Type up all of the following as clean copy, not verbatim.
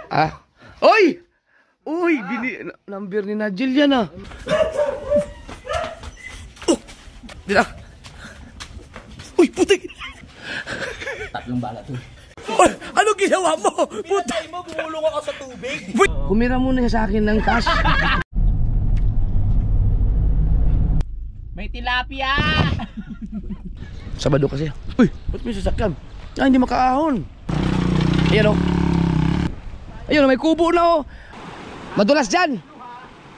Ah? Oy! Uy! Number ni Najil yan ah. Oh! Dila. Uy! Putik! Tatlong bala to. Oy! Ano ginawa mo? Pinatay mo, bumulong ako sa tubig. Kumira muna sa akin ng cash. May tilapia! Sabado kasi. Uy! Ba't may sasakyan? Ah, hindi makaahon. Ayan o. Ayun o, may kubo na o. Madulas dyan.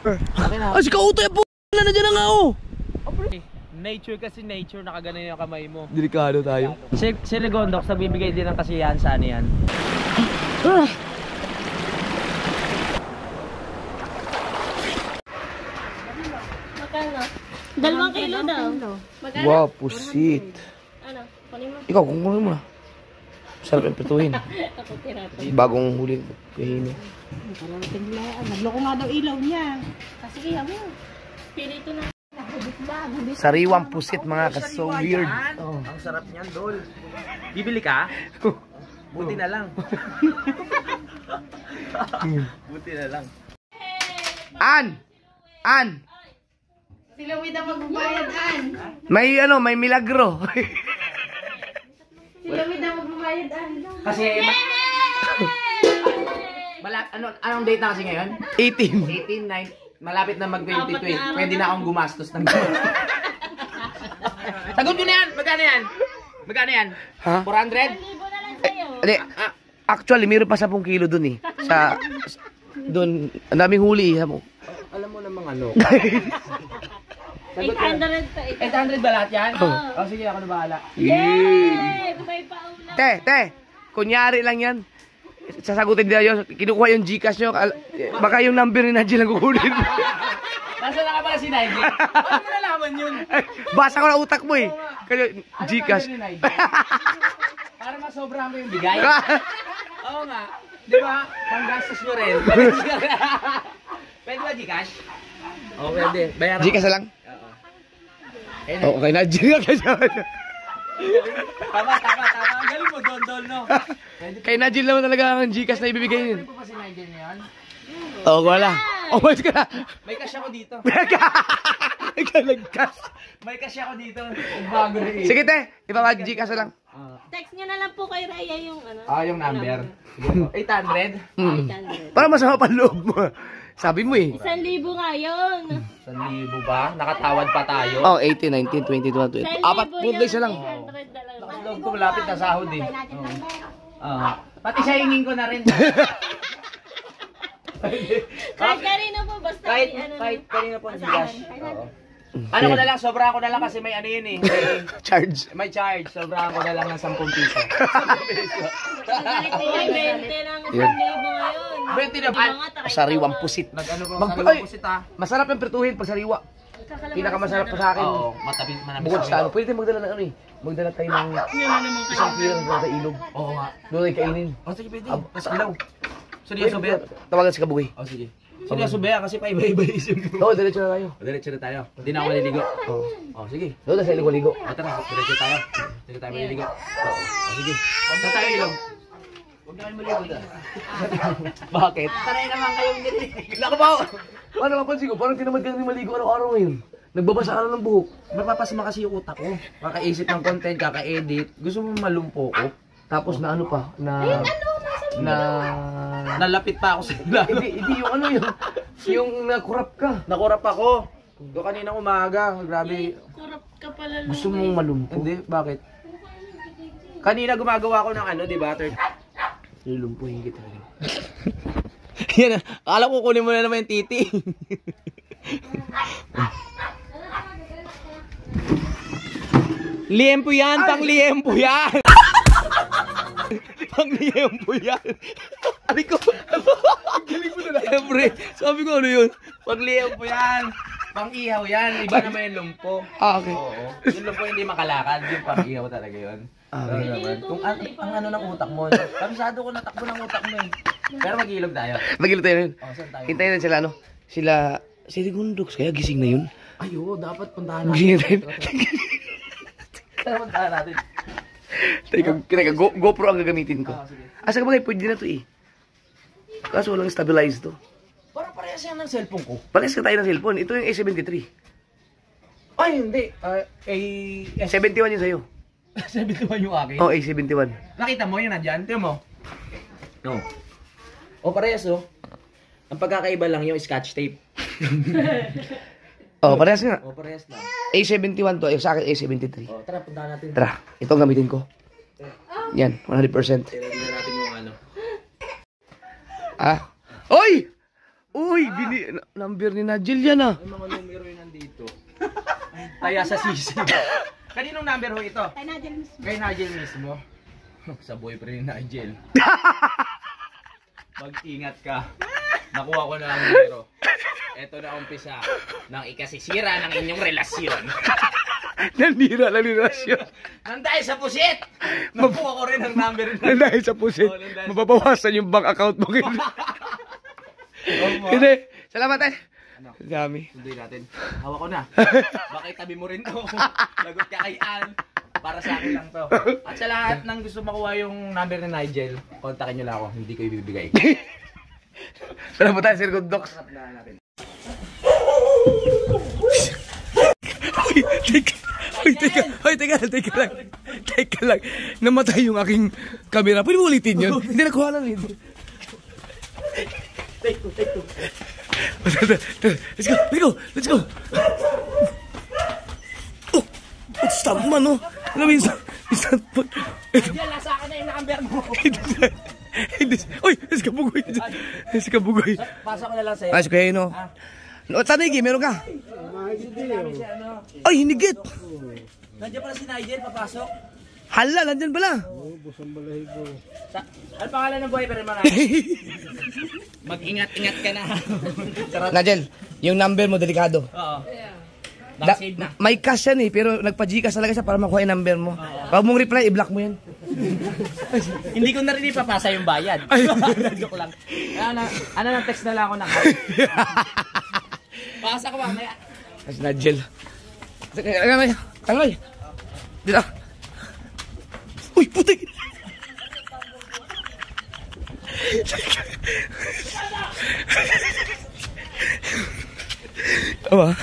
Ay, si Kautoy, po na na dyan na nga o. Nature kasi nature, nakaganan yung kamay mo. Delikado tayo. Si Regondox, nagbibigay din ng kasiyahan sa ano yan. Magkano? 2 kilo daw. Magkano? Wow, pusit. Ano? Kunin mo. Ikaw, kung kunin mo na. Sarap yung pituhin. Ako tira-tira. Bagong huli. Kahini. Nagloko nga daw ilaw niya. Kasi kaya mo. Pirito na. Sariwang pusit mga ka, so weird. Oh. Ang sarap niyan, Dol. Bibili ka? Buti na lang. Buti na lang. An! Sila may daw magbabayad, An. May milagro. Sila may daw magbabayad, An. Kasi anong date na kasi ngayon? 18. 18, 9. Malapit na mag-2020. Pwede na akong gumastos ng gumastos. Sagot ko na yan! Magkano yan? Magkano yan? Ha? 400? Libo na lang sa'yo. Hindi, actually, meron pa 10 kilo dun eh. Doon, ang daming huli. Alam mo namang ano. 800 pa. 800 ba lahat yan? Oh, sige, ako na bahala. Yay! May paulam. Te, kunyari lang yan. Sasagutin nila yun, kinukuha yung Gcash nyo, baka yung number ni Najil ang kukunin. Nasa na ka pala si Nigel? Paano mo nalaman yun? Basa ko na utak mo eh. Kaya Gcash. Para masobrahan mo yung bigay. Oo nga. Di ba? Panggastos mo rin. Pwede ba Gcash? Oo, pwede. Bayaran. Gcash na lang? Oo. Okay, Najil nga. Tama. Ang galing mo, Dondol, no? Kay Najil naman talaga ang Gcash na ibibigay yun. Pwede po pa si Nigel ngayon? Oo, wala. Oh, mas ka na. May cash ako dito. Nagkas. May cash ako dito. Bago na eh. Sige te, ipapag Gcash na lang. Text nyo na lang po kay Raya yung ano. Yung number. 800? 800. Para masama pa loob mo. Sabi mo eh. 1,000 nga yun. 1,000 ba? Nakatawad pa tayo. Oh, 18, 19, 20, 21, 22. 1,000 Apat food days na lang. 800 na lang. Loob ko malapit na sahod eh. Pati siya hingin ko na rin. Kahit kanina po, basta Kahit kanina po ang Gcash. Ano ko na lang, sobrahan ko na lang kasi may ano yun eh. Charge. May charge, sobrahan ko na lang ng 10 piso. May 20 lang 1,000 ngayon. 20 na ba? Sariwang pusit. Nag-ano ko, Ay, sariwang pusit ha. Masarap yung prituhin pag sariwa. Pinakamasarap pa sa akin. Oo, matabi manamis. Bukod sa ano, pwede tayo magdala ng ano eh. Magdala tayo ng isang kilo sa ilog. Oo nga. Doon tayo kainin. Oh, sige, pwede. Mas ilaw. Seryoso ba yan? Tawagan si Kabugoy. Oh, sige. Seryoso ba yan? Kasi pa-iba-iba isip mo. Oo, diretso na tayo. Diretso na tayo. Hindi na ako maliligo. Oo. Oh, sige. Doon na sa ligo-ligo. O, tara. Diretso tayo. Hindi tayo maliligo. Oh, sige. Saan tayo ilong? Huwag na kayo maligo na. Bakit? Taray naman kayong nililig. Naku ba? Paano napansin ko? Parang tinamad ka na maligo araw-araw ngayon. Nagbabasa ka na ng buhok. Mapapasama kasi yung utak ko. Kakaisip ng content, kaka-edit. Gusto mo malumpo ko. Tapos na ano pa? Nalapit pa ako sa lalo. Hindi yung ano yun. Yung nakurap ka. Nakurap ako. Doon kaninang umaga. Grabe. Kurap ka pala. Gusto mong malumpo. Hindi, bakit? Kanina gumagawa ko ng ano, di ba? Lulumpuhin kita. Yan, akala ko kunin mo na naman yung titi. Liempo yan, pang liempo yan. Pang liempo yan. Sabi ko, galing mo na lang. Siyempre, sabi ko ano yun? Pang liempo yan. Pang ihaw yan. Iba naman yung lumpo. Okay. Oo. Yung lumpo hindi makalakad. Yung pang ihaw talaga yun. Kung ang ano ng utak mo. Kabisado ko natakbo ng utak mo eh. Pero mag-ilog tayo. Mag-ilog tayo yun. Saan tayo? Hintayin na sila ano? Si Rigundox. Kaya gising na yun. Ayo, dapat puntahan natin. Gising na Kaya puntahan natin. Teka, GoPro ang gagamitin ko. Sige. Asa ka bagay, pwede na to eh. Kaso walang stabilized to. Parang parehas yan ng cellphone ko. Parehas ka tayo ng cellphone. Ito yung A73. Ay, hindi. 71 yun sa'yo. 71 yung akin. Oh, A71. Nakita mo yun nandyan? Tiyo mo? No. O parehas oh. Ang pagkakaiba lang yung scotch tape. Oh, parehas nga. O parehas lang. A71 to. Sa akin A73. O tara, punta natin. Tara, ito ang gamitin ko. Yan, 100%. Ready na natin yung ano. Ah. Oy! Uy, number ni Nigel yan ah. May mga numero yun nandito. Taya sa sisi. Kaninong number ho ito? Kay Nigel mismo. Kay Nigel mismo. Sa boyfriend ni Nigel. Mag-ingat ka. Nakuha ko na ang numero. Ito na umpisa ng ikasisira ng inyong relasyon. Nandira lang ni Rasyo. Nandahil sa pusit! Nakuha ko rin ang number na. Nandahil sa pusit. Mapapawasan yung bank account mo. Hindi. Salamat eh. Ano? Dami. Sunduin natin. Hawak ko na. Baka itabi mo rin to. Lagot ka kay Ann. Para sa akin lang to. At sa lahat ng gusto makuha yung number ni Nigel, kontakin nyo lang ako. Hindi ko ibibigay. Salamat tayo, Sir Good Docs. Teka lang. Namatay yung aking camera. Pwede mo ulitin yun? Hindi nakuha lang yun. Take two. Let's go. Oh, stop man, oh. Alam mo yung stop man. Diyan, nasa akin na yung number mo. Uy, si Kabugoy. Pasa ko na lang sa'yo. Ay, si Kuya Ino. Tanigi, meron ka? Ay, hinigit. Nandiyan pala si Nigel, papasok. Hala, nandyan pala. Ano pangalan ng boyfriend mga? Mag-ingat-ingat ka na. Nigel, yung number mo, delikado. Oo. Nakasave na. May cash yan eh, pero nagpa-Gcash talaga siya para makuha yung number mo. Pag mong reply, i-block mo yan. Hindi ko na rin ipapasa yung bayad. Joke lang. Ano nang text na lang ako ng pasa ko mamaya. Kasi Nigel. Tangoy. Dito. Uy, putik! Tama.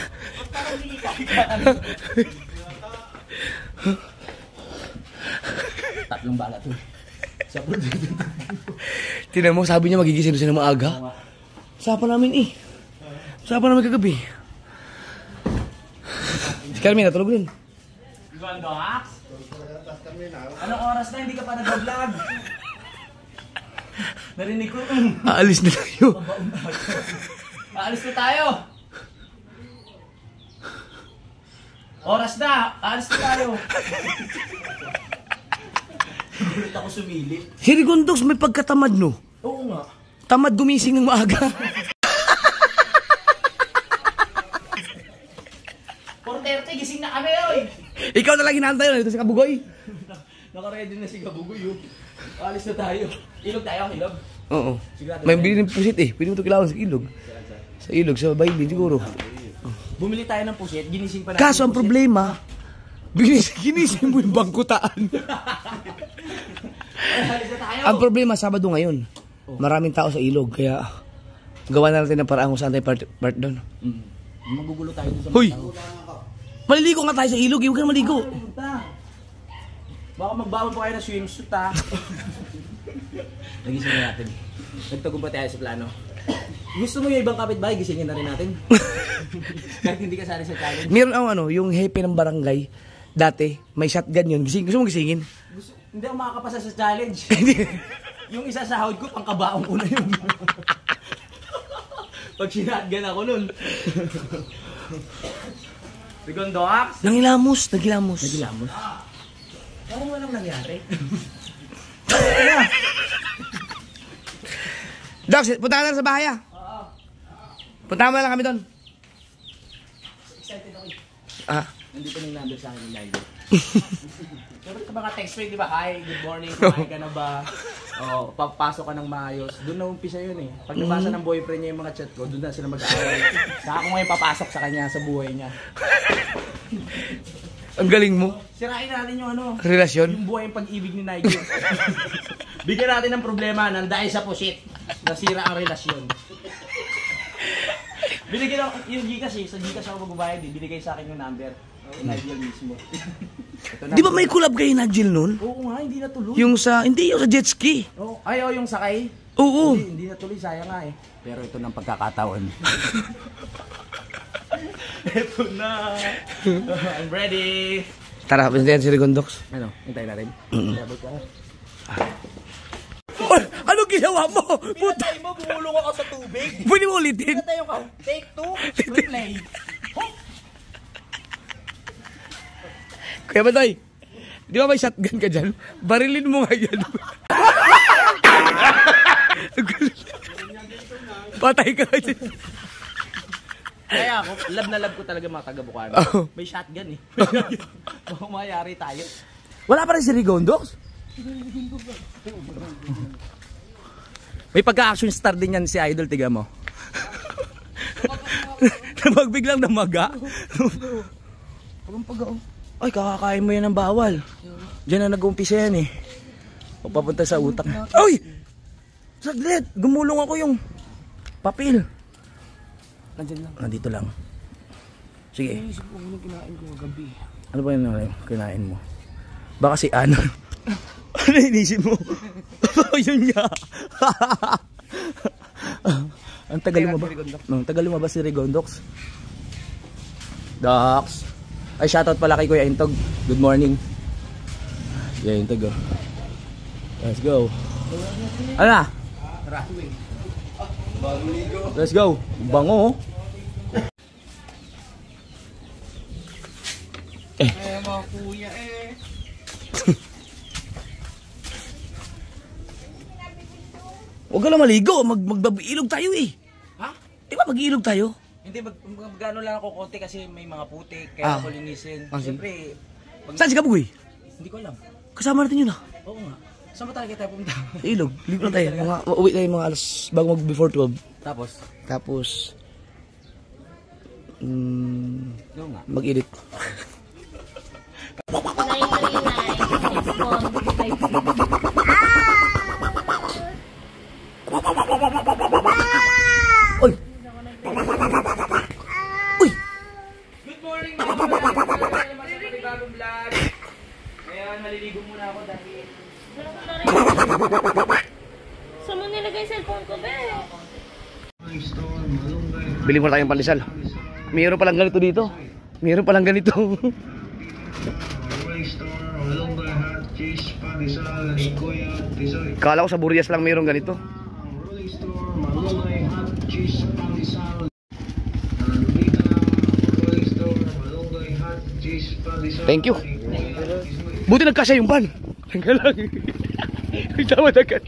Tatlong bala to. Tingnan mo, sabi niya magigising doon siya ng maaga. Usapan namin eh. Usapan namin kagabi. Si Carmina, tulog rin. Gondo, Hax? Anong oras na hindi ka pa nag-vlog? Narinig ko. Aalis na tayo. Aalis na tayo. Oras na. Aalis na tayo. Gulit ako sumilip. Si Rigondox may pagkatamad no? Oo nga. Tamad gumising ng maaga. 4:30, gising na kami, oy. Ikaw na lang hinahantay yun. Ito si Kabugoy. Naka-ready na si Kabugoy, oh. Aalis na tayo. Ilog tayo, ilog. Oo. May bili ng pusit eh. Pwede mo ito kilawan sa ilog. Sa ilog, sa baybin siguro. Bumili tayo ng pusit, ginising pa natin. Kaso ang problema, ginising mo yung bangkutaan. Aalis na tayo. Ang problema, Sabado ngayon. Maraming tao sa ilog, kaya gawa na natin ng paraan kung saan tayo part doon. Magugulo tayo dun sa Hoy! Maliligo nga tayo sa ilog, huwag ka na maligo. Baka magbaon pa kayo ng swimsuit, ha? Nagising na natin. Nagtagong pa tayo sa plano. Gusto mo yung ibang kapitbahay, gisingin na rin natin. Kahit hindi ka sali sa challenge. Meron ako yung hepe ng barangay. Dati, may shotgun yun. Gusto mo gisingin? Hindi ako makakapasa sa challenge. Yung isa sa sahod ko, pangkabaong ko na yun. Pag sinatgan ako nun. Rigondo, Ax? Nagilamos. Nagilamos? Parang walang nangyari. Docs, punta ka na sa bahay ah. Punta mo na lang kami doon. Excited ako. Nandito na yung number sa akin ng live. Pero sa mga text mo, di ba? Hi, good morning, kumain ka na ba? O, papasok ka ng maayos. Doon na umpisa yun eh. Pag nabasa ng boyfriend niya yung mga chat ko, doon na sila mag-aaway. Saka ako ngayon papasok sa kanya, sa buhay niya. Ang galing mo. Sirain natin yung ano, Relasyon? yung buhay yung pag-ibig ni Nigel. Bigyan natin ng problema nang dahil sa pusit. Nasira ang relasyon. Binigyan ako, yung Gcash sa Gcash ako magbabayad eh. Binigay sa akin yung number. Yung Nigel mismo. Di ba may collab kayo Nigel nun? Oo nga, hindi natuloy. Yung sa jet ski. Oh, ayaw yung sakay. Oo. Hindi natuloy, sayang nga eh. Pero ito ng pagkakataon. Ito na. I'm ready. Tara, pintayan si Rigondox. Ano, hintayin natin. Sabot ka. Oh, ano ginawa mo? Puta, Pinatay mo, bumulong ako sa tubig. pwede mo ulitin? Pinatay ka. Take 2, replay. Kuya Batoy, di ba may shotgun ka dyan? Barilin mo nga yan. Patay ka dyan. Kaya ako, love na love ko talaga mga taga-Bukana. Oh. May shotgun eh. Baka mayari tayo. Wala pa rin si Rigondox? May pagka-action star din yan si Idol, tiga mo. Napagbiglang namaga. Ay, kakakain mo yan ng bawal. Diyan na nag-umpisa yan eh. Papunta sa utak. Ay! Saglit! Gumulong ako yung papel. Nandiyan lang. Nandito lang. Sige. Ano ba yung kinain mo? Baka si Ano. Ano inisip mo? Yun niya. Ang tagal mo ba? Ang tagal mo ba si Rigondox? Dox. Ay, shoutout pala kay Kuya Intog. Good morning. Yeah, Intog. Let's go. Ano na? Let's go. Bango. Mga kuya Huwag ka lang maligo. Mag-ilog tayo eh. Ha? Di ba mag-ilog tayo? Hindi, magano lang ako konti kasi may mga putik. Kaya ako linisin. Siyempre, Saan si Kabugoy? hindi ko alam. Kasama natin yun ah. Oo nga. Saan ba talaga tayo pumunta? Sa ilog. Ligo lang tayo. Uwi tayo mga alas bago mag before 12. Tapos? Tapos Oo nga. mag-edit. 939. Oy! Uy! Good morning mga kapatid! Bagong vlog. Ngayon, maliligo muna ako dahil... Saan mo nilagay yung cellphone ko, be? Bili mo na tayong pandesal. Mayroon palang ganito dito. Mayroon palang ganito. Kala ko sa Burias lang mayroon ganito. Thank you. Buti nagkasya yung pan. Teka lang. Tama agad.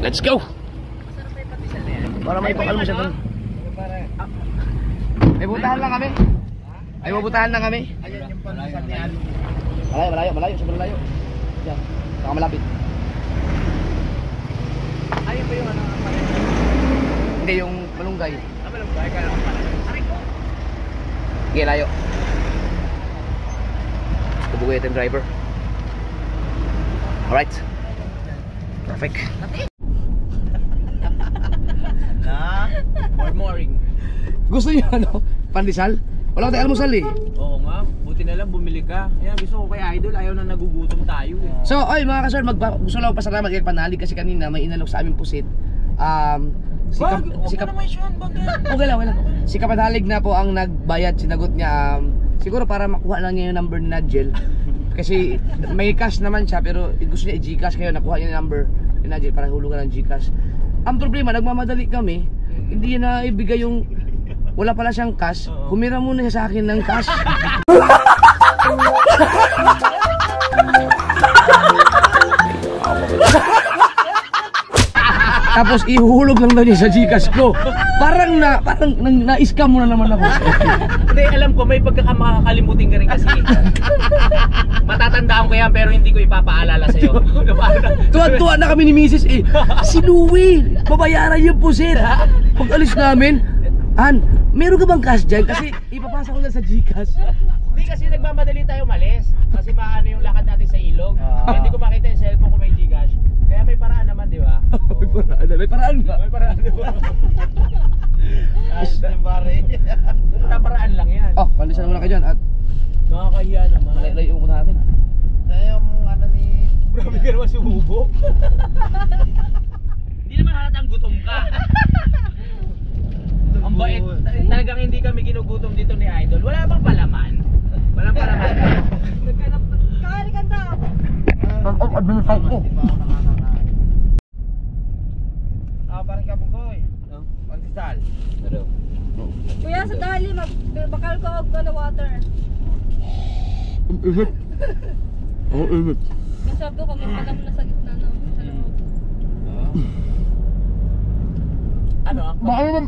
Let's go. Para may pakal mo siya doon. May butahan lang kami. Ay, mabutahan lang kami. Ayan yung pandesal ni Ano. Malayo, sobrang malayo. Diyan, saka malapit. Ayun ba yung ano? Hindi, yung malunggay. Malunggay ka lang. Aray ko. Sige, layo. Tubugoy yung driver. Alright. Perfect. Morning. Gusto niyo ano? Pandesal? Wala tayong almusal eh. Oo nga, buti na lang bumili ka. Kaya gusto ko kay Idol, ayaw na nagugutom tayo eh. So, ay mga kasor, gusto lang pasalamat kay Panalig kasi kanina may inalok sa aming pusit. Huwag ka naman siya, Okay lang. Si Kapanalig na po ang nagbayad, sinagot niya. Siguro para makuha lang niya yung number ni Nigel. Kasi may cash naman siya pero gusto niya i-Gcash kaya nakuha niya yung number ni Nigel para hulugan ng Gcash. Ang problema, nagmamadali kami. Hindi niya na ibigay yung wala pala siyang cash. Humira muna siya sa akin ng cash. Tapos ihuhulog lang daw niya sa Gcash ko. Parang na-scam mo na naman ako. Hindi, alam ko may pagkakamakakalimutin ka rin kasi. Matatandaan ko yan pero hindi ko ipapaalala sa'yo. Tuwa-tuwa na kami ni Mrs. eh. Si Louie, babayaran yung pusit. Pag alis namin, Han, meron ka bang cash dyan? Kasi ipapasa ko lang sa Gcash. Hindi kasi nagmamadali tayo umalis. Kasi maano yung lakad natin sa ilog. Kaya hindi ko makita yung cellphone kung may Gcash. Kaya may paraan naman, di ba? May paraan ba? May paraan, di ba? Paraan lang yan. Oh, pandisan muna kayo dyan at Nakakahiya naman. malay-layo ko natin. Yung ano ni... Grabe ka naman sumubo. Hindi naman halatang gutom ka. Ang bait. Talagang hindi kami ginugutom dito ni Idol. Wala bang palaman? Walang palaman. Kakain ka daw. Ang administrate ko. Parang kabugoy. Pandesal. Kuya, sa dali, bakal ko og na water. Ang init. Ang init. Masarap ko kami palam na sa gitna ng sa loob. Ano? Baka naman.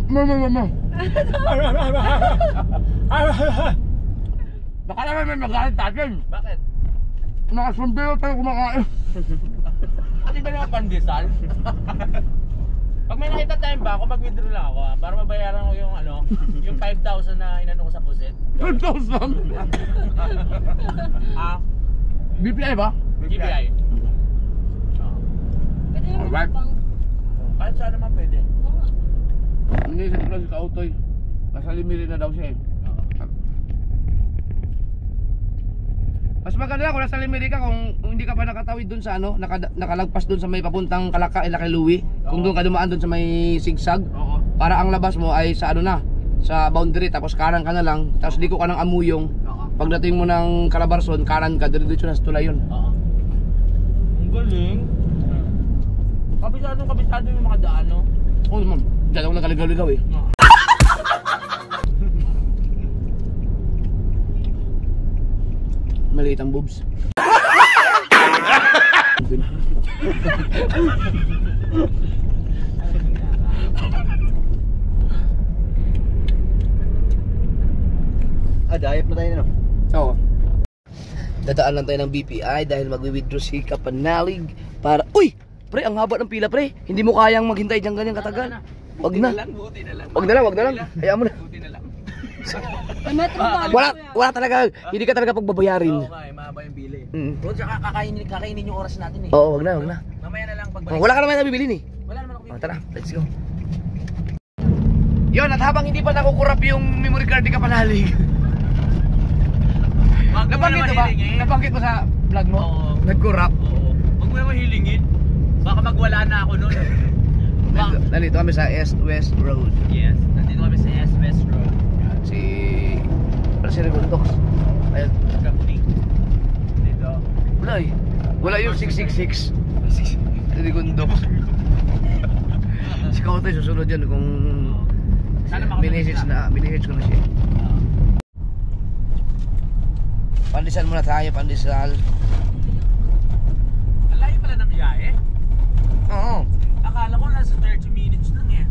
Baka naman may magalit natin. Bakit? Nakasundero tayo kumakain. Pati ba naman pandesal? Pag may nakita tayong bako, mag-withdraw lang ako para mabayaran ko yung ano, yung 5,000 na inano ko sa puset. 5,000? BPI ba? GBI. Pwede naman Alright. pang. Kahit saan naman pwede. Oo nga. Inisip ko lang si Kautoy. Nasa limiri na daw siya eh. Mas maganda kung nasa limiri ka kung hindi ka pa nakatawid dun sa ano, nakalagpas dun sa may papuntang Kalaka, Lakiluwi. Kung doon ka dumaan dun sa may sigsag. Oo. Para ang labas mo ay sa ano na, sa boundary, tapos kanan ka na lang, tapos liko ka ng Amuyong. Oo. Pagdating mo ng Calabarzon, kanan ka, diretso na sa Tulayon. Oo. Ang galing. Kabisado yung mga daan, no? Oo naman, dyan ako nakaligaw-ligaw eh. Maliit ang boobs. Dayap na tayo na. Oo. Dadaan lang tayo ng BPI dahil magwi-withdraw si Kapanalig para... Uy! Pre, ang haba ng pila pre. Hindi mo kayang maghintay dyan ganyan katagal. Wag na. Buti na lang. Wag na lang. Hayaan mo na. Buti na lang. May metro ba? Wala talaga. Hindi ka talaga pagbabayarin. Oo nga, mahaba yung bili. Mm. Bro, tsaka kakainin yung oras natin eh. Oo, wag na. Mamaya na lang Oh, pagbalik. wala ka naman nabibilin eh. Wala naman ako. Tara, let's go. Yon, at habang hindi pa nakukurap yung memory card ni Kapanalig. Nabanggit mo ba? Nabanggit mo sa vlog mo? Oo. Nagkurap. Oo. Huwag mo naman hilingin. Baka magwala na ako nun. Nandito kami sa East West Road. Yes, nandito kami sa S West Road. Si Regundox. Ayun. Kapling. Dito. Wala eh. Wala yung 666. Si Regundox. Si Kautoy susunod yan kung Sana makapag- minihage ko na siya. Pandesal muna tayo, pandesal. Ang layo pala ng biyahe. Oo. Akala ko nasa 30 minutes lang eh.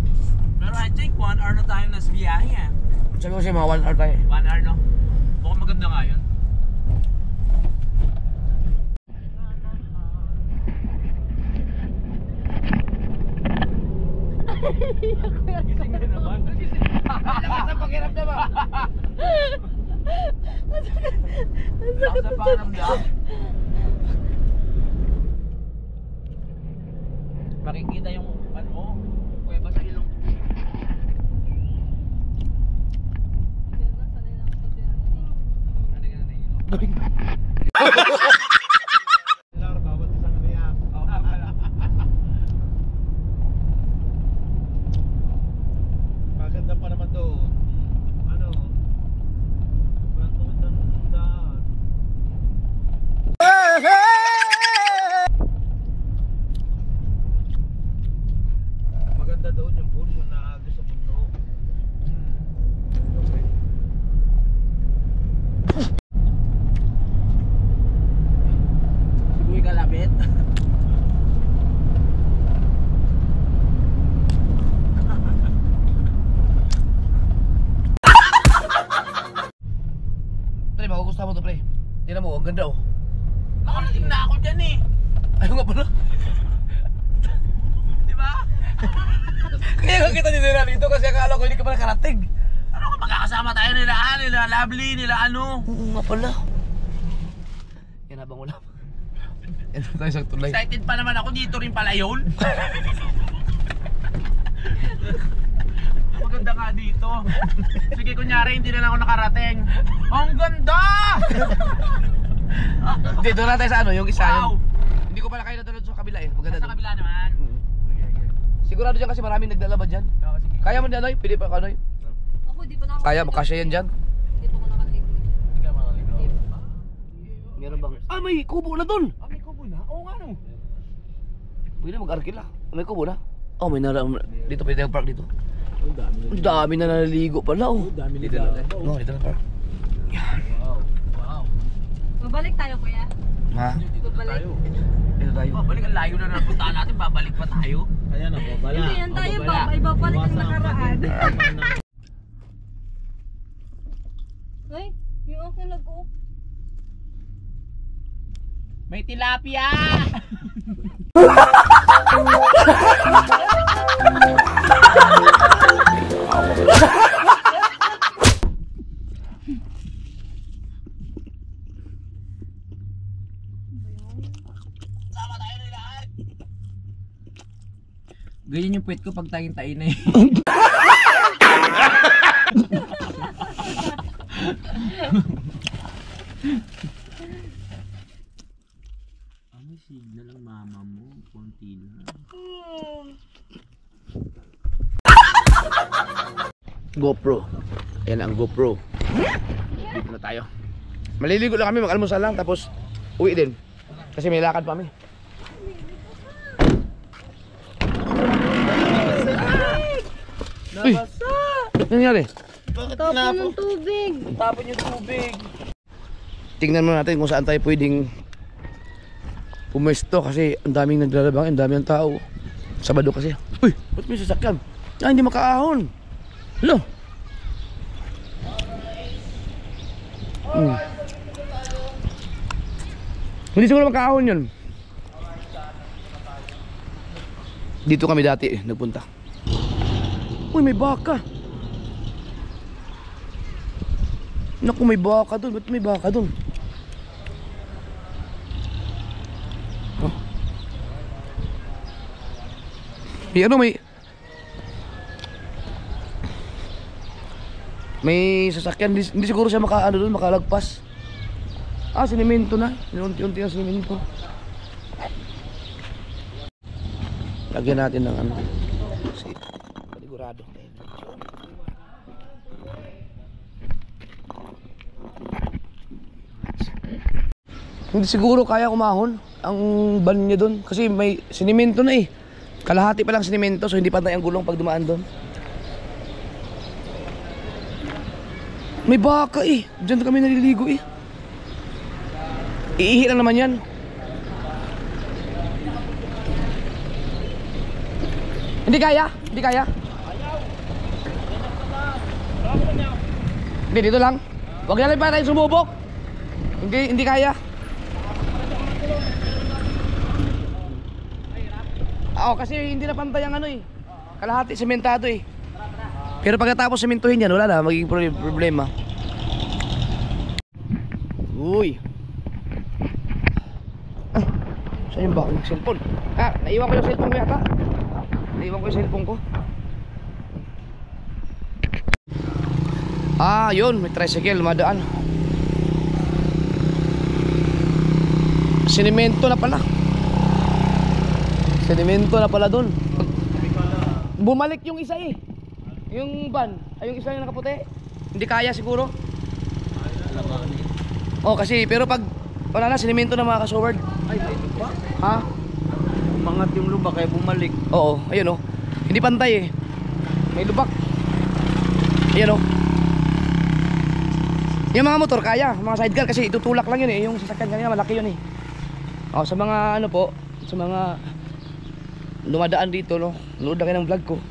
Pero I think 1 hour na tayo nasa biyahe eh. Sabi ko siya mga 1 hour tayo. 1 hour no? Mukhang maganda nga yun. Gising na naman. Lakas ang pakiram na ba? Lakas ang pakiramdam. Makikita yung ano mo, kuweba sa ilong. Ano ka na ilong? Maganda pa naman to. Ano? Sobrang tuwid ng daan. Maganda doon yung pool yung naaga sa bundok. Okay. Sibuy kalapit. Pre, magugustuhan mo to pre. Tingnan mo, ang ganda oh. Nakarating na ako dyan eh. Ayaw nga pala. Di ba? Kaya nga kita dinala dito kasi akala ko hindi ka pa nakarating. Ano ka magkakasama tayo nila Lovely, nila ano. Oo nga pala. Yan habang wala. Yan tayo sa tulay. Excited pa naman ako, dito rin pala yun. Maganda nga dito. Sige, kunyari hindi na lang ako nakarating. Ang ganda! Hindi, doon na tayo sa ano, yung isa Wow! yun. Hindi ko pala kaya na doon sa kabila eh. Maganda Sa doon. kabila naman. Sigurado dyan kasi maraming naglalaba dyan. Kaya mo dyan, Anoy? Pwede pa, Anoy? Ako, di pa na ako. Kaya, makasya yan dyan. Di pa ako nakaligo. Hindi ka makaligaw. Meron bang? Ah, may kubo na doon! Ah, may kubo na? Oo nga no. Pwede mag-arkila. May kubo na. Oh, may nara... Dito, pwede mag-park dito. Ang dami na. Ang dami na naliligo pala, oh. Dami Dito na tayo. No, dito na park. Wow. Babalik tayo, kuya. Ha? Babalik. Dito tayo. Babalik, ang layo na napuntahan natin, babalik pa tayo. Ayan ako, bala. Hindi yan tayo, ibabalik ang nakaraan. Ay, yung ako nag-oop. May tilapia! Ganyan yung puwet ko pag tayong-tayin na eh. May signal ang mama mo, konti lang. GoPro. Ayan ang GoPro. Dito na tayo. Maliligo lang kami, mag-almusal lang, tapos uwi din. Kasi may lakad pa kami. Uy! Ano nangyari? Tapon ng tubig. Tapon yung tubig. Tingnan mo natin kung saan tayo pwedeng pumesto kasi ang daming naglalabang, ang daming tao. Sabado kasi. Uy! Ba't may sasakyan? Ah, hindi makaahon. Hello? Hindi siguro makaahon yun. Dito kami dati nagpunta. Uy, may baka. Naku, may baka dun. Ba't may baka dun? Oh. May ano, may sasakyan. Hindi siguro siya makaano dun, makalagpas. Ah, sinimento na. Unti-unti na sinimento. Lagyan natin ng ano. Paligurado. Hindi siguro kaya kumahon ang van niya doon kasi may sinimento na eh. Kalahati pa lang sinimento, so hindi pantay ang gulong pag dumaan doon. May baka eh. Diyan kami naliligo eh. Iihi lang naman yan. Hindi kaya? Hindi kaya? Hindi, dito lang. Huwag na lang pa tayo sumubok. Hindi kaya. Oo, kasi hindi na pantay ang ano eh. Kalahati sementado eh. Pero pagkatapos sementuhin yan, wala na magiging problema. Uy. Ah, saan yung bakong cellphone? Ah, naiwan ko yung cellphone ko yata. Naiwan ko yung cellphone ko. Ah, yun, may tricycle, madaan. Sinimento na pala. Sinimento na pala doon. Bumalik yung isa eh. Yung van, ay yung isa yung nakaputi. Hindi kaya siguro. Oh, kasi pero pag wala na sinimento na mga kasoward. Ay, may lupa. Ha? Umangat yung lupa kaya bumalik. Oo, ayun oh. Hindi pantay eh. May lubak. Ayun oh. Yung mga motor kaya, mga sidecar kasi itutulak lang yun eh. Yung sasakyan kanina malaki yun eh. Oh, sa mga ano po, sa mga dumadaan dito no, nood na kayo ng vlog ko,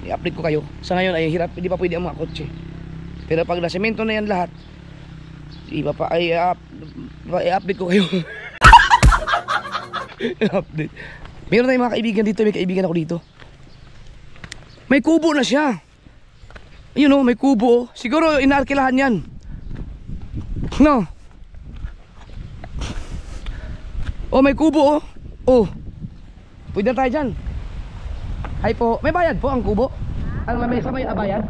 i-update ko kayo. Sa ngayon ay hirap, hindi pa pwede ang mga kotse. Pero pag nasemento na yan lahat, i-update ko kayo. I-update. Meron tayong mga kaibigan dito, may kaibigan ako dito. May kubo na siya. Ayun oh, may kubo oh. Siguro inarkilahan yan. No. Oh, may kubo oh. Oh. Pwede na tayo dyan. Hi po. May bayad po ang kubo? Ang may sa may bayad?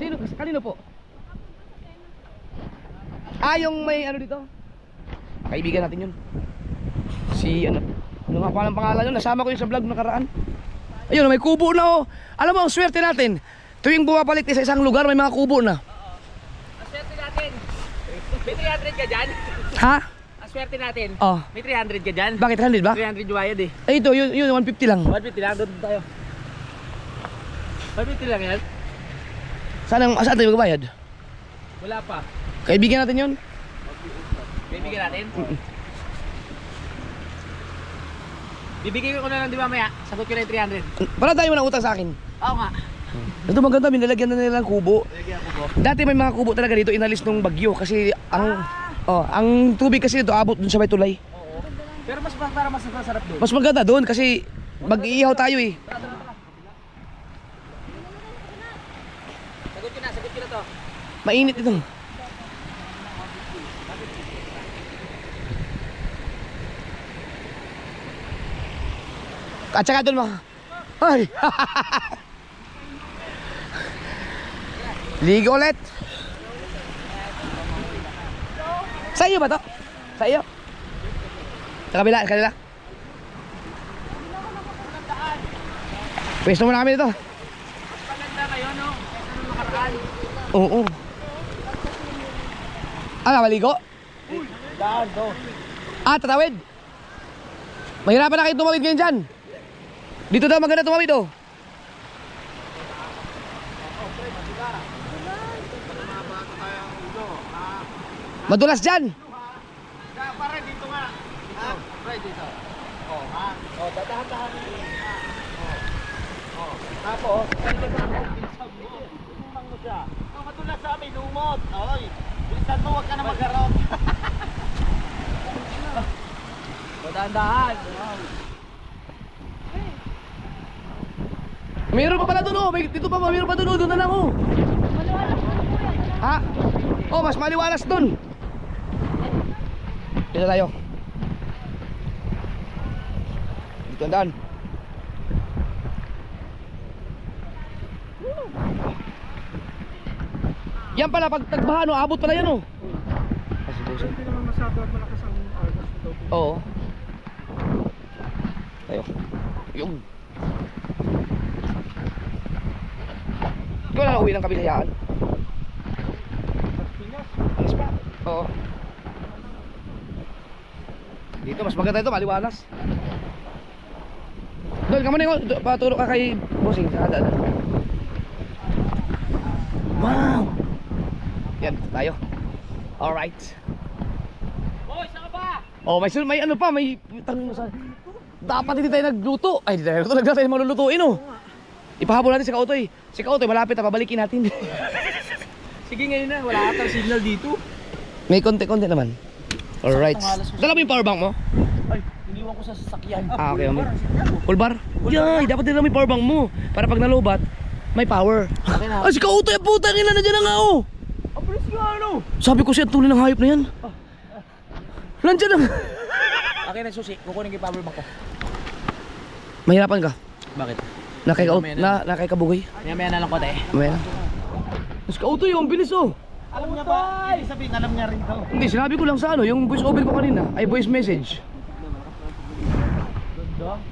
Sino? Kanino po? Ah, yung may ano dito? Kaibigan natin yun. Si ano? Ano nga pa ang pangalan yun? Nasama ko yun sa vlog nakaraan. Ayun, may kubo na oh. Alam mo, ang swerte natin. Tuwing bumabalik sa isang lugar, may mga kubo na. Ang swerte natin. May 300 ka dyan? Ha? Ang swerte natin. Oh. May 300 ka dyan? Bakit 100 ba? 300 bayad eh. Eh ito, yun 150 lang. 150 lang, doon tayo. 150 lang yan? Saan tayo magbayad? Wala pa. Kaibigan natin yun. Bibigyan natin? Bibigyan ko na lang di ba maya? Sagot ko na yung 300. Para tayo mo ng utang sa akin. Oo nga. Ito maganda, binalagyan na nila ng kubo. Bibigyan ko po. Dati may mga kubo talaga dito, inalis nung bagyo. Kasi ang tubig kasi dito abot dun sa may tulay. Oo. Pero mas para mas masarap doon. Mas maganda doon kasi mag-iihaw tayo eh. Sagot ko na to. Mainit ito. At saka doon mga ay. Ligo ulit. Sa iyo ba to? Sa iyo? Sa kabila, sa kanila. Pwesto mo na kami dito. Maganda kayo no? Ano nakaraan? Oo. Ah, maligo? Daan to. Ah, tatawid. Mahirapan na kayo tumawid ngayon dyan. Dito daw maganda tumawid oh. Madulas dyan. Pare dito nga. Ha? Pare dito. Oh, ha? Oh, dadahan-dahan. Oh. Tapos, tumang mo siya. Oh, madulas sa amin, lumot. Oy. Bilisan mo, wag ka na magharap. Dadahan-dahan. Mayroon pa pala doon oh. Dito pa, mayroon pa doon oh. Doon na lang oh. Ha? Oh, mas maliwalas doon. Dito tayo. Dito ang daan. Yan pala, pag tagbahan oh, abot pala yan oh. Hindi naman masyado at malakas ang agos ito. Oo. Tayo. Yung. Ikaw na uwi ng Kabilayaan. Alas pa? Oo. Dito mas maganda ito, maliwalas. Doon ka muna yung patulog ka kay bossing sa ada. Wow. Yan, tayo. Alright. Boy, saan ka ba? Oh, may ano pa, may tanong sa. Dapat hindi tayo nagluto. Ay, hindi tayo nagluto, tayo malulutuin oh. Ipahabol natin si Kautoy. Si Kautoy malapit na, pabalikin natin. Sige ngayon na, wala atang signal dito. May konti-konti naman. Alright. Dala mo yung powerbank mo? Ay, iniwan ko sa sasakyan. Ah, okay. Full bar? Yay, dapat din mo yung powerbank mo. Para pag nalobat, may power. Okay na. Ah, si Kautoy, putang ina na dyan na nga oh. Ang bilis nga ano? Sabi ko siya, tuloy ng hayop na yan. Nandiyan na. Okay na susi, kukunin ko yung power bank ko. Mahirapan ka? Bakit? Nakay kabugoy. Maya na lang ko tayo. May na. Si Kautoy, ang bilis oh. Alam niya ba? Ibig sabihin, alam niya rin to. Hindi, sinabi ko lang sa ano, yung voice over ko kanina. Ay, voice message.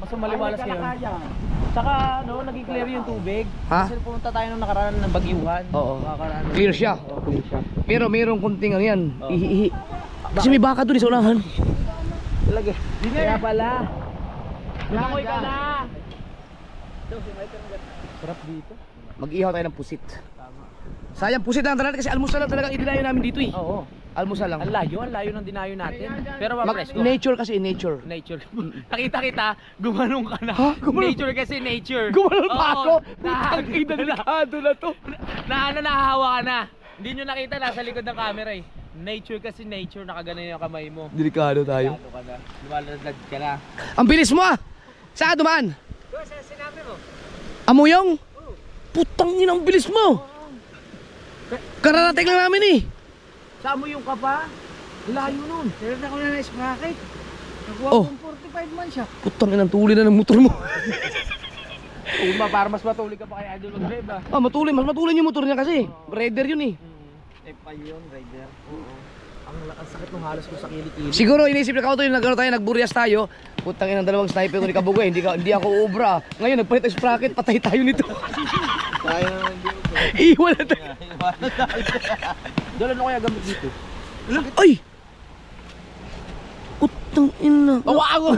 Mas maliwalas ngayon. Saka ano, naging clear yung tubig. Ha? Kasi pumunta tayo nung nakaraan ng bagyuhan. Oo. Nakaraan. Clear siya. Oo, clear siya. Pero mayroong kunting ano yan. Ihi-ihi. Kasi may baka doon sa unahan. Talaga. Kaya pala. Langoy ka na. Sarap dito. Mag-ihaw tayo ng pusit. Sayang pusit lang talaga kasi almusal lang talaga idinayo namin dito eh. Oo. Almusal lang. Ang layo ng dinayo natin. Pero presko. Nature kasi, nature. Nature. Nakita kita, gumanong ka na. Ha? Gumanong? Nature kasi nature. Gumanon pa Oo. ako. Putang ina, delikado na to. Nahahawa ka na. Hindi nyo nakita, nasa likod ng camera eh. Nature kasi nature, nakaganan yung kamay mo. Delikado tayo. Ka na. Lumaladlad ka na. Ang bilis mo ah! Saan ka dumaan? Sinabi mo? Amuyong? Putang ina, ang bilis mo. Kararating lang namin eh. Saan mo yung kapa? Layo nun. Meron ako na na-sprocket. Nakuha Oh. kong 45 man siya. Putang ina, tuloy na ng motor mo. Uma, para mas matuloy ka pa kay Idol mag-drive ah. Ah, matuloy. Mas matuloy yung motor niya kasi. Rider yun eh. F5 yun, rider. Oo. Ang sakit ng halos ko sa kilikili. Siguro inisip na tayo, nagburias tayo. Putang ina, dalawang sniper ko ni Kabugay. Hindi ako ubra. Ngayon, nagpalit ang sprocket, patay tayo nito. Kaya naman hindi ko. Iwan na tayo. Dala na kaya gamit dito. Ay! Putang ina. Bawa ako!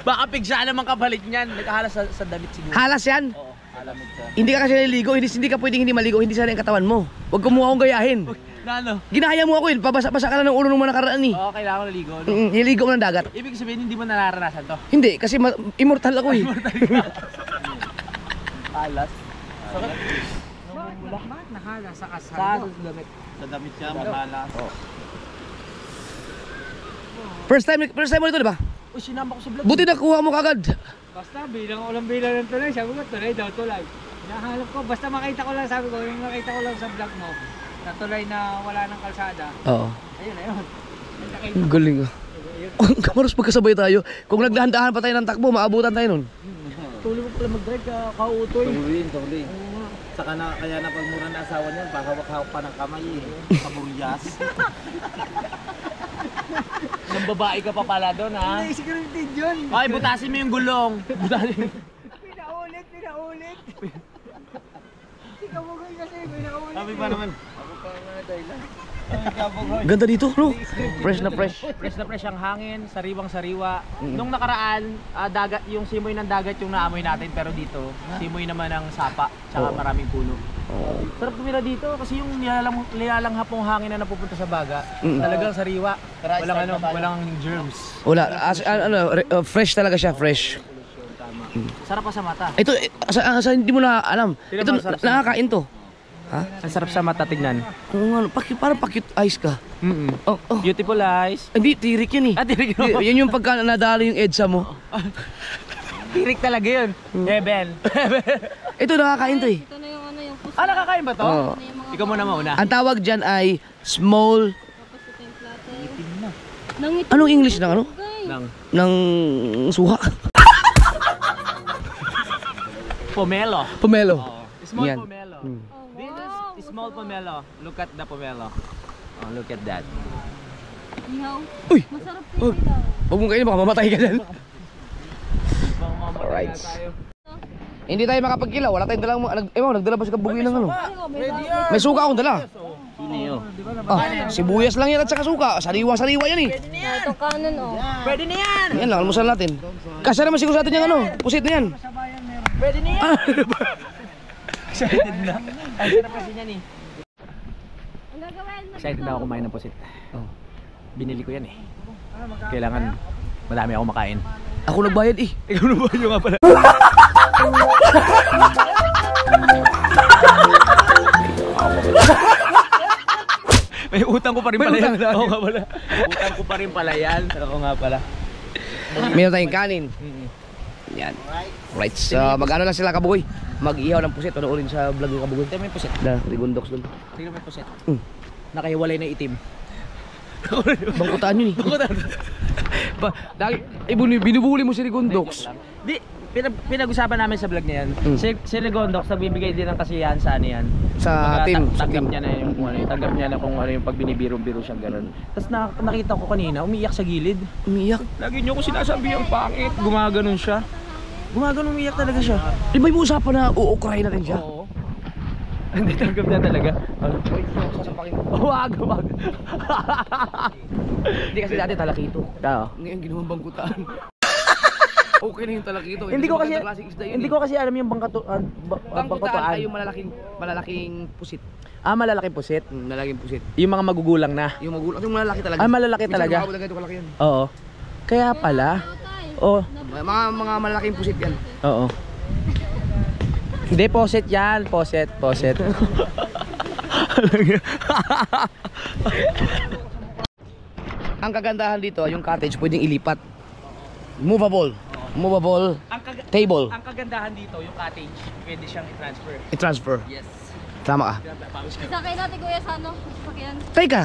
Baka pigsa naman kapalit niyan. Nagkahalas sa damit siguro. Halas yan. Oo, alamig ka. Hindi ka kasi naliligo. Hindi ka pwedeng hindi maligo. Hindi sana yung katawan mo. Huwag ka mukha akong gayahin. Na ano? Ginaya mo ako eh. Pabasa-basa ka na ng ulo nung mga nakaraan eh. Oo, kailangan ko naligo. No? Niligo mo ng dagat. Ibig sabihin hindi mo nararanasan to. Hindi, kasi immortal ako eh. Alas. Bakit nahala sa kasal? Sa damit. Sa damit siya, mahala. First time mo ito, di ba? Uy, sinama ko sa vlog. Buti nakuha mo kagad. Basta bilang ulang bilang ng tulay, sabi ko tulay daw tulay. Hinahanap ko, basta makita ko lang, sabi ko, yung nakita ko lang sa vlog mo, na tulay na wala ng kalsada. Oo. Ayun, ayun. Ang galing ah. Ang kamaros pagkasabay tayo. Kung nagdahan-dahan pa tayo ng takbo, maabutan tayo nun. Tuloy mo pala mag-drive ka, kautoy. Tuloy. Saka na, kaya na pagmura na asawa niyan, hawak-hawak pa ng kamay eh. Kaburyas. Nang babae ka pa pala doon, ha? Hindi, siguro din yun. Ay, butasin mo yung gulong. Butasin. Pinaulit. Si Kabugoy kasi, pinaulit. Sabi pa naman. Ako pa nga dahilan. Ganda dito, no? Fresh na fresh. Fresh na fresh ang hangin, sariwang-sariwa. Nung nakaraan, dagat, yung simoy ng dagat yung naamoy natin, pero dito, simoy naman ng sapa, tsaka maraming puno. Sarap tumira dito kasi yung nilalanghap ng hangin na napupunta sa baga, talagang sariwa. Walang germs. Wala, fresh talaga siya, fresh. Sarap pa sa mata. Ito, sa hindi mo na alam. Tingnan Ito, mo, sarap sa- nakakain to. Ha? Ang sarap sa mata tignan. Kung ano, parang pa-cute eyes ka. Oh, oh. Beautiful eyes. Hindi, tirik yan eh. Tirik mo. Yan yung pagka nadali yung EDSA mo. Tirik talaga yun. Heaven. Ito, nakakain to eh. Ito na yung ano yung puso. Nakakain ba to? Oo. Ito na yung mga Ikaw muna mauna. Ang tawag dyan ay small... tapos ito yung platter. Nangit. Anong English ng ano? Ng Ng suha. pomelo. Pomelo. Small Yan. pomelo. Oh, This wow. is small pomelo. Look at the pomelo. Oh, look at that. Ihaw. Uy! Masarap din ilaw. Huwag mong kainin, baka mamatay ka dyan. Alright. Hindi tayo makapagkilaw, wala tayong dalang... nagdala pa si Kabugoy ng ano. Ay, oh, may bago. May suka akong dala. Sino? Ah, sibuyas lang yan at saka suka. Sariwa-sariwa yan eh. Ito kanon oh. Pwede na yan! Yan lang, almusal natin. Kasya naman siguro sa atin yung ano, pusit na yan. Pwede na yan! Excited na. Ay, sarap kasi yan eh. Ang gagawin mo Excited dito. na ako kumain ng pusit. Binili ko yan eh. Kailangan madami ako makain. Ako nagbayad eh. Ikaw na ba yung nga pala? May utang ko pa rin May pala yan. utang na. Oo nga pala. Utang ko pa rin pala yan. Oo nga pala. Meron tayong kanin. Yan. Right, so mag-ano lang sila Kabugoy. Mag-ihaw ng pusit. Panoorin sa vlog ng Kabugoy. Tignan mo yung pusit. Na, Rigondox doon. Tignan mo yung pusit. Nakahiwalay na itim. Bangkutaan yun eh. Binubuli mo si Rigondox. Di, pinag-usapan namin sa vlog niya yan. Si Rigondox nagbibigay din ng kasiyahan sa ano yan. Sa team. Tanggap niya na yung kung ano, tanggap niya na kung ano yung pag binibiro-biro siyang gano'n. Tapos nakita ko kanina, umiiyak sa gilid. Umiyak. Lagi niyo ko sinasabi ang pangit. Gumaganon siya. Gumaganon, umiiyak talaga siya. Di ba yung usapan na uukray natin siya? Oo. Hindi tanggap niya talaga. Sasapakin mo. Wag. Hindi kasi dati talakito. Oo. Ngayon ginawang bangkutaan. Okay na yung talakito. Hindi ko kasi magandang klaseng isda yun hindi eh. ko kasi alam yung Bangkutaan bangkutaan. ay yung malalaking pusit. Malalaking pusit. Malalaking pusit. Yung mga magugulang na. Yung magulang, yung malalaki talaga. Malalaki Minsan talaga. umabot na ganito kalaki yun. Oo. Kaya pala. Oh, Mga malalaking pusit yan. oo. Hindi, poset yan. Poset. Ang kagandahan dito, yung cottage pwedeng ilipat. Movable. Table. Ang kagandahan dito, yung cottage, pwede siyang i-transfer. I-transfer. Yes. Tama ka. Pawis ka. Sakay natin kuya sa ano, sasakyan. Teka,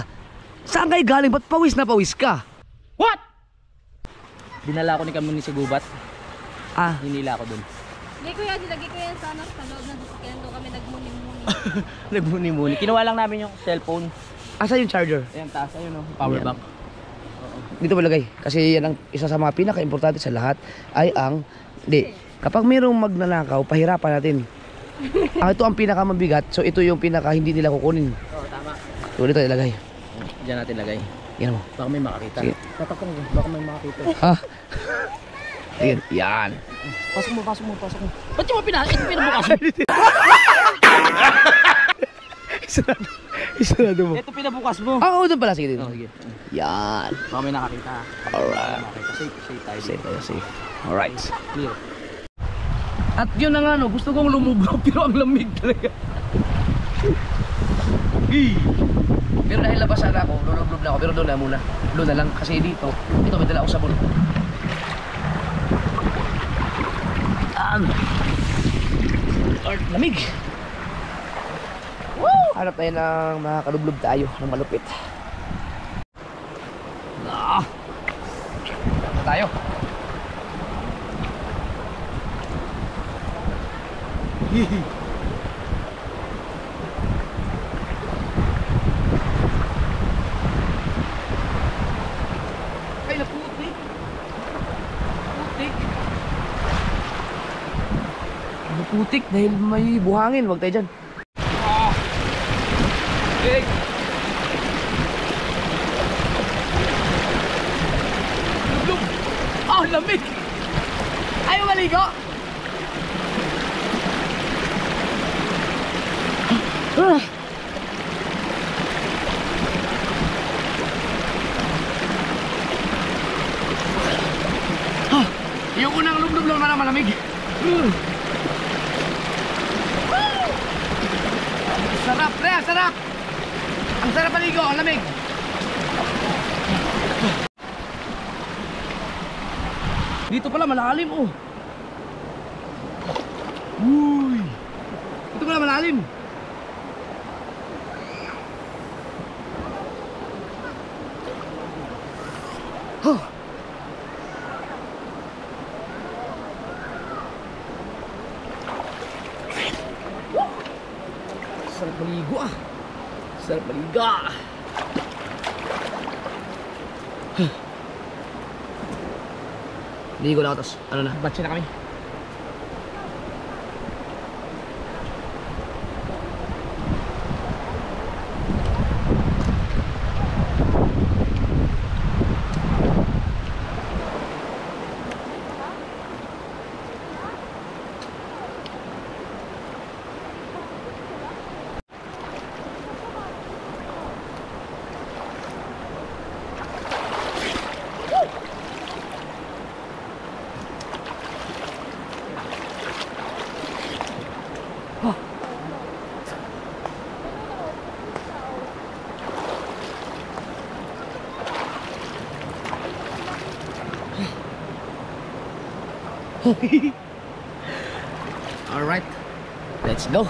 saan kayo galing? Ba't pawis na pawis ka? What? Dinala ko ni Kamuni sa gubat. Ah, Hinila ko dun. Hindi kuya, dilagay ko yan sa ano, sa loob ng sasakyan. Doon kami nagmuni-muni. Nagmuni-muni. Kinuha lang namin yung cellphone. asa yung charger? Ayan, taas. Ayun o, power Ayan. bank. Dito malagay. Kasi yan ang isa sa mga pinaka-importante sa lahat ay ang, hindi, kapag mayroong magnanakaw, pahirapan natin. Ito ang pinaka-mabigat, so ito yung pinaka hindi nila kukunin. Oo, tama. So dito ilagay. Diyan natin lagay. Yan mo. Baka may makakita. Sige. Tatakpan ko. Baka may makakita. Ah. Ayan. Yan. Pasok mo, pasok mo, pasok mo. Ba't yung pinabukas mo? Isarado mo. Ito pinabukas mo. Ah, oo, doon pala. Sige dito. Oh, sige. Yan. Baka may nakakita. Alright. Makakita. Safe, safe tayo. Safe tayo, safe. Alright. Clear. At yun na nga no, gusto kong lumubog pero ang lamig talaga. Pero dahil labasan ako, lulublob na ako pero doon na muna. Doon na lang kasi dito, ito may dala ako sabon. Lord, lamig. Woo! Hanap tayo ng makakalublob tayo ng malupit. Ito tayo. Ay, naputik. Putik. Naputik dahil may buhangin. Huwag tayo dyan. Okay. Oh, lamig. Ayaw maligo. Yung unang lublob lang na malamig. Sarap, pre, sarap. Ang sarap maligo, ang lamig. Dito pala malalim, oh. Uy. Dito pala malalim. Huh. Sarap maligo ah. Sarap maligo. Ligo na ako tapos ano na? Batsi na kami. All right, let's go.